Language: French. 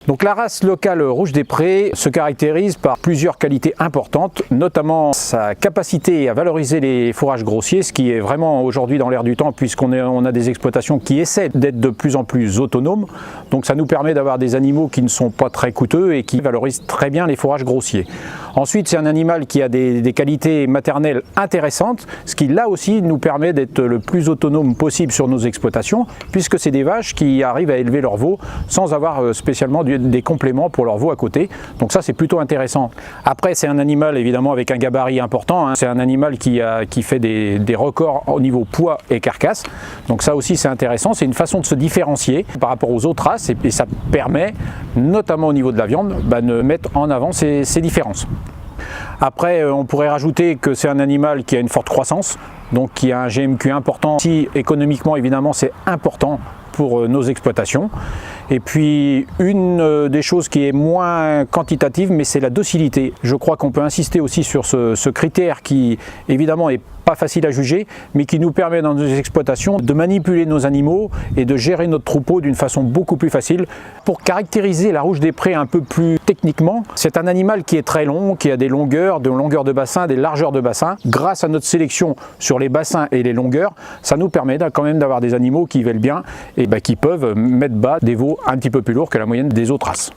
Donc la race locale Rouge des Prés se caractérise par plusieurs qualités importantes, notamment sa capacité à valoriser les fourrages grossiers, ce qui est vraiment aujourd'hui dans l'air du temps puisqu'on a des exploitations qui essaient d'être de plus en plus autonomes. Donc ça nous permet d'avoir des animaux qui ne sont pas très coûteux et qui valorisent très bien les fourrages grossiers. Ensuite, c'est un animal qui a des qualités maternelles intéressantes, ce qui là aussi nous permet d'être le plus autonome possible sur nos exploitations, puisque c'est des vaches qui arrivent à élever leurs veaux sans avoir spécialement des compléments pour leurs veaux à côté. Donc ça, c'est plutôt intéressant. Après, c'est un animal évidemment avec un gabarit important, hein. C'est un animal qui fait des records au niveau poids et carcasse. Donc ça aussi, c'est intéressant. C'est une façon de se différencier par rapport aux autres races et ça permet, notamment au niveau de la viande, de mettre en avant ces différences. Après, on pourrait rajouter que c'est un animal qui a une forte croissance, donc qui a un GMQ important. Si économiquement, évidemment, c'est important pour nos exploitations. Et puis une des choses qui est moins quantitative, mais c'est la docilité. Je crois qu'on peut insister aussi sur ce critère qui évidemment est pas facile à juger, mais qui nous permet dans nos exploitations de manipuler nos animaux et de gérer notre troupeau d'une façon beaucoup plus facile. Pour caractériser la Rouge des Prés un peu plus techniquement, c'est un animal qui est très long, qui a des longueurs de bassin, des largeurs de bassin. Grâce à notre sélection sur les bassins et les longueurs, ça nous permet quand même d'avoir des animaux qui veulent bien et qui peuvent mettre bas des veaux un petit peu plus lourds que la moyenne des autres races.